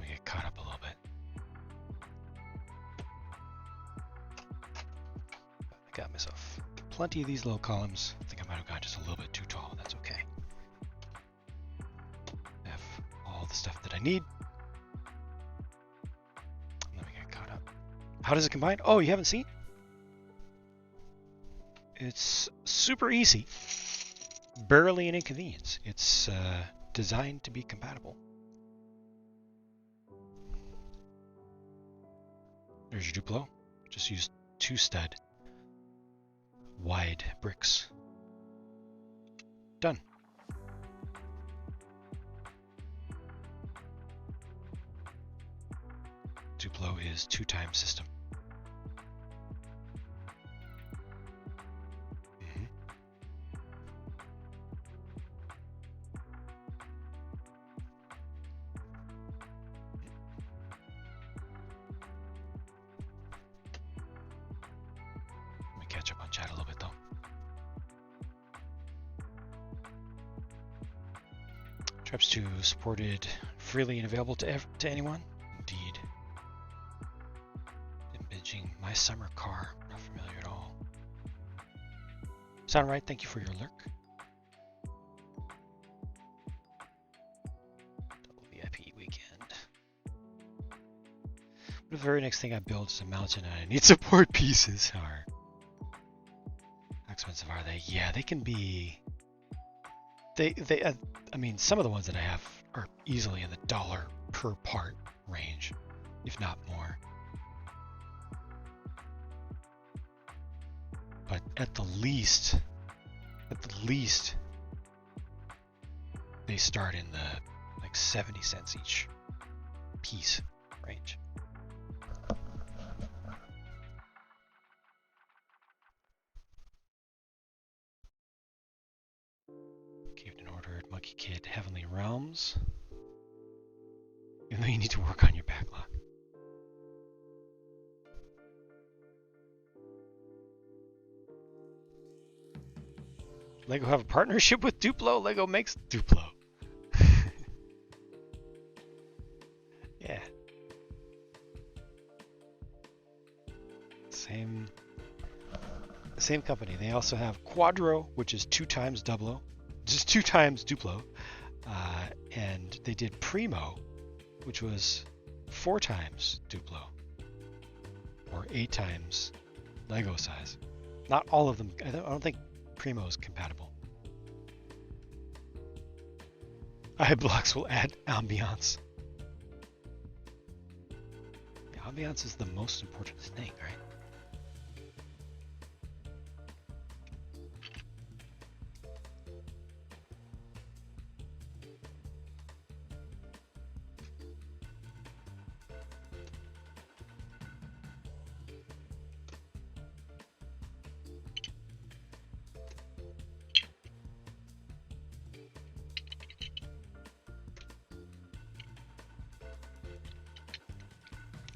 me get caught up a little bit. I got myself plenty of these little columns. I think I might have gone just a little bit too tall. That's okay. I have all the stuff that I need. Let me get caught up. How does it combine? Oh, you haven't seen? It's super easy. Barely an inconvenience. It's designed to be compatible. There's your Duplo. Just use 2 stud wide bricks. Done. Duplo is 2-time system. Catch up on chat a little bit though. Traps 2 supported freely and available to anyone. Indeed. Imaging my summer car. Not familiar at all. Sound right? Thank you for your lurk. Double VIP weekend. The very next thing I build is a mountain and I need support pieces. How expensive are they? Yeah, they can be. I mean, some of the ones that I have are easily in the $1 per part range, if not more. But at the least, they start in the like 70 cents each piece range. Monkey Kid Heavenly Realms. Even though you need to work on your backlog. Lego have a partnership with Duplo. Lego makes Duplo. Yeah. Same company. They also have Quadro, which is 2 times Duplo. Just 2 times Duplo, and they did Primo, which was 4 times Duplo, or 8 times Lego size. Not all of them. I don't think Primo is compatible. iBlocks will add ambiance. The ambiance is the most important thing, right?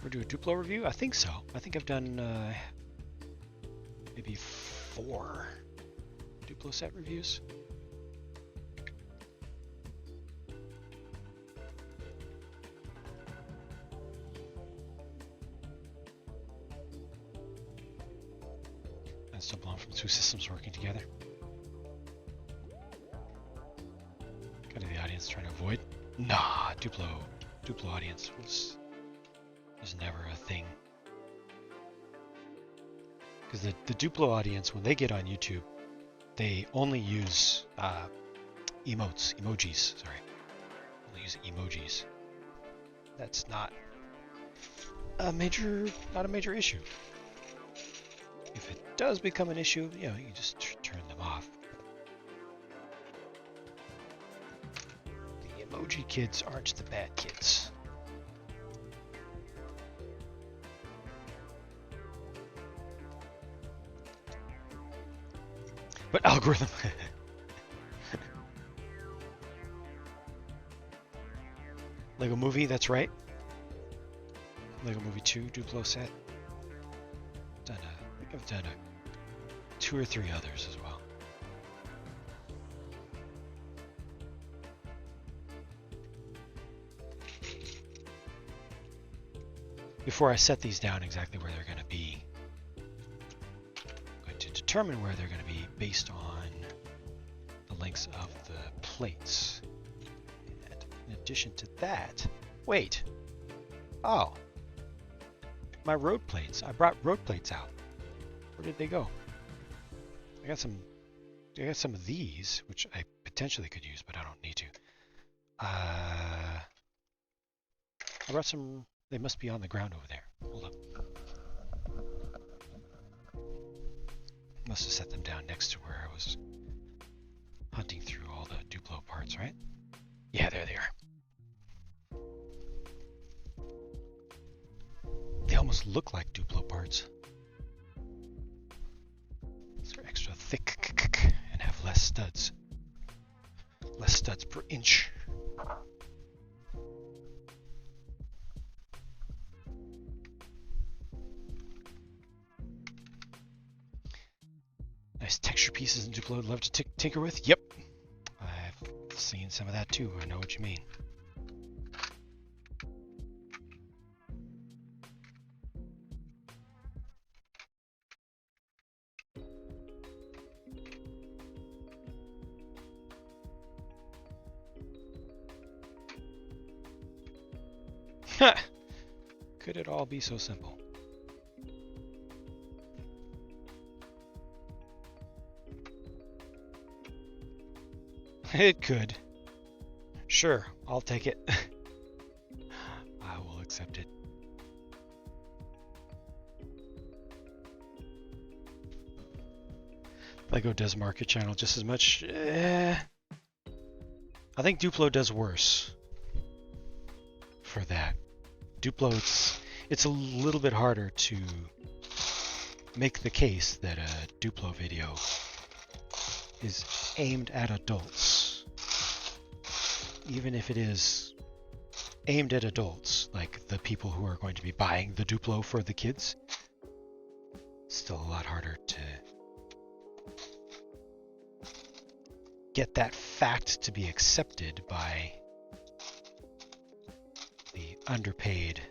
We're doing a Duplo review? I think so. I think I've done maybe 4 Duplo set reviews. And still belong from 2 systems working together. Kind of the audience trying to avoid. Nah, Duplo audience was never a thing. Because the Duplo audience, when they get on YouTube, they only use emojis, sorry. Only use emojis. That's not a major issue. If it does become an issue, you know, you just turn them off. The emoji kids aren't the bad kids. But algorithm. Lego Movie, that's right. Lego Movie 2 Duplo set. I think I've done 2 or 3 others as well. before I set these down exactly where they're going to be, I'm going to determine where they're going to be based on the lengths of the plates. And in addition to that, wait. Oh, my road plates. I brought road plates out. Where did they go? I got some of these, which I potentially could use, but I don't need to. I brought some. They must be on the ground over there. Hold up. Must have set them down next to where I was hunting through all the Duplo parts, right? Yeah, there they are. They almost look like Duplo parts. They're extra thick and have less studs. Less studs per inch. Nice texture pieces in Duplo I'd love to tinker with. Yep. I've seen some of that too. I know what you mean. Could it all be so simple? It could. Sure, I'll take it. I will accept it. Lego does market channel just as much. I think Duplo does worse for that. Duplo, it's a little bit harder to make the case that a Duplo video is aimed at adults. Even if it is aimed at adults, like the people who are going to be buying the Duplo for the kids, still a lot harder to get that fact to be accepted by the underpaid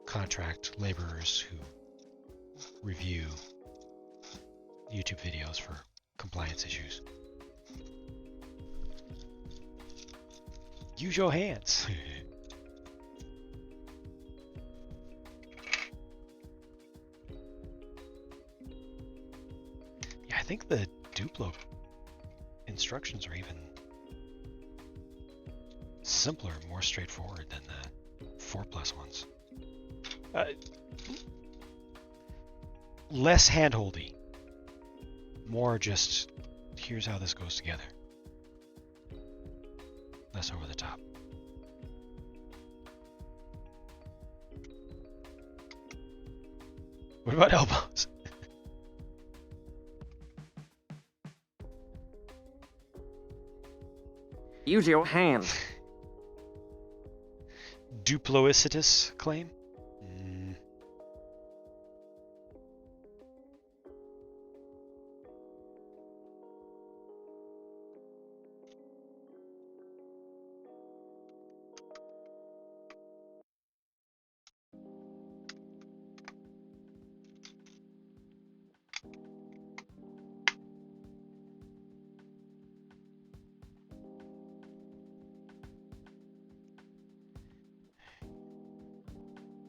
contract laborers who review YouTube videos for compliance issues. Use your hands. Yeah, I think the Duplo instructions are even simpler, more straightforward than the 4+ ones. Less handholdy. More just, here's how this goes together. Less over the top. What about elbows? Use your hand. Duploicitus claim?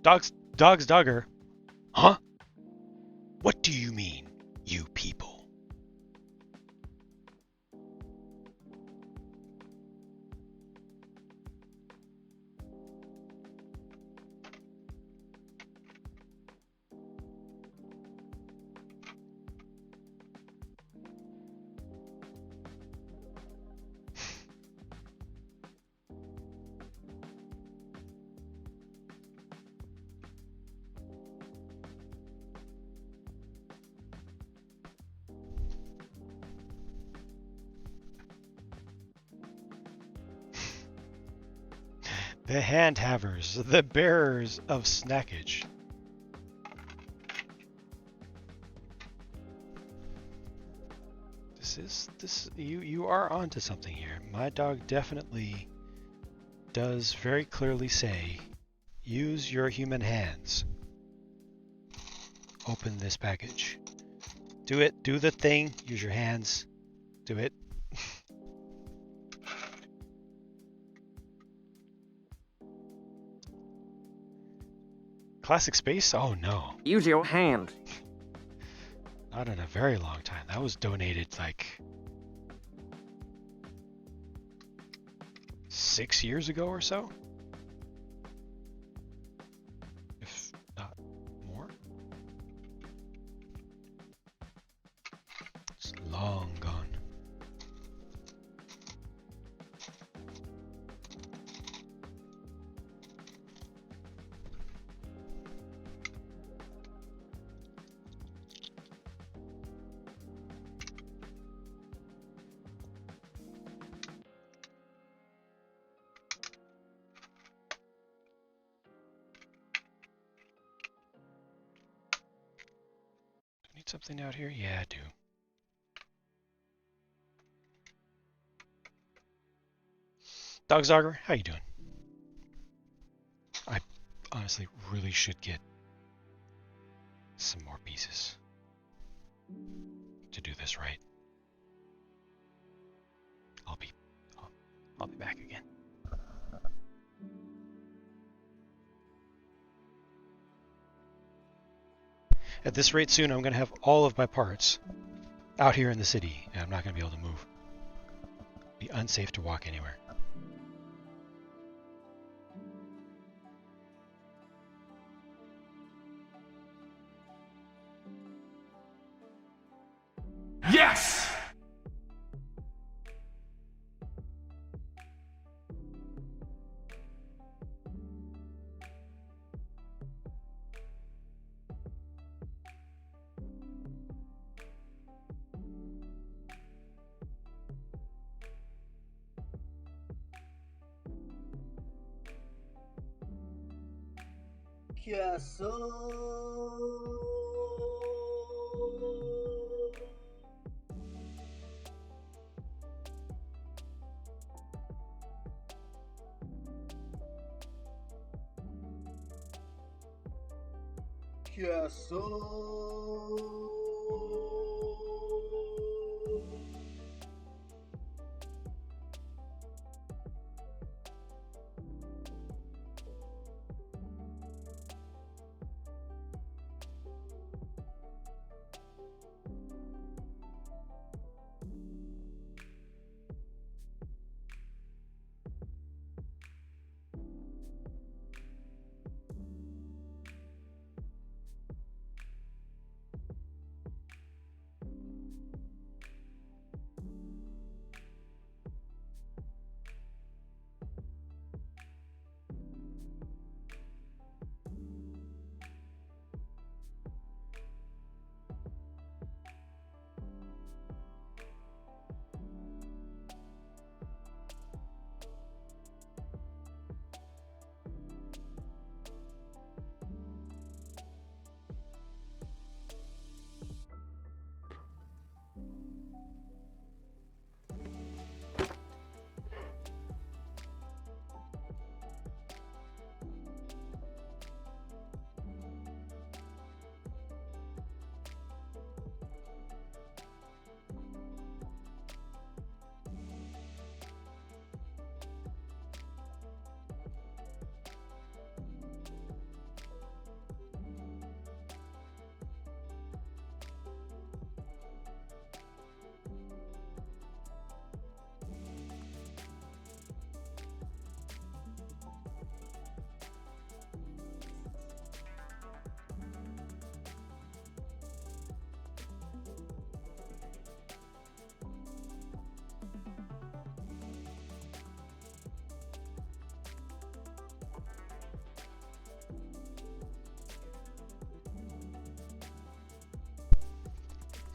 Dogs Dogger. Huh? What do you mean, you people? The handhavers, the bearers of snackage. You are onto something here. My dog definitely does very clearly say Use your human hands. Open this package. Do it. Do the thing. Use your hands. Do it. Classic space? Oh no. Use your hand. Not in a very long time. That was donated like 6 years ago or so. If not more. It's long gone. Need something out here? Yeah, I do. Dogzogger, how you doing? I honestly really should get some more pieces to do this right. I'll be back again. At this rate soon, I'm going to have all of my parts out here in the city, and I'm not going to be able to move. Be unsafe to walk anywhere. Yes!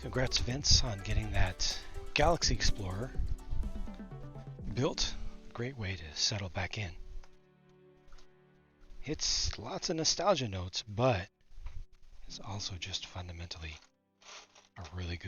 Congrats, Vince, on getting that Galaxy Explorer built. Great way to settle back in. Hits lots of nostalgia notes, but it's also just fundamentally a really good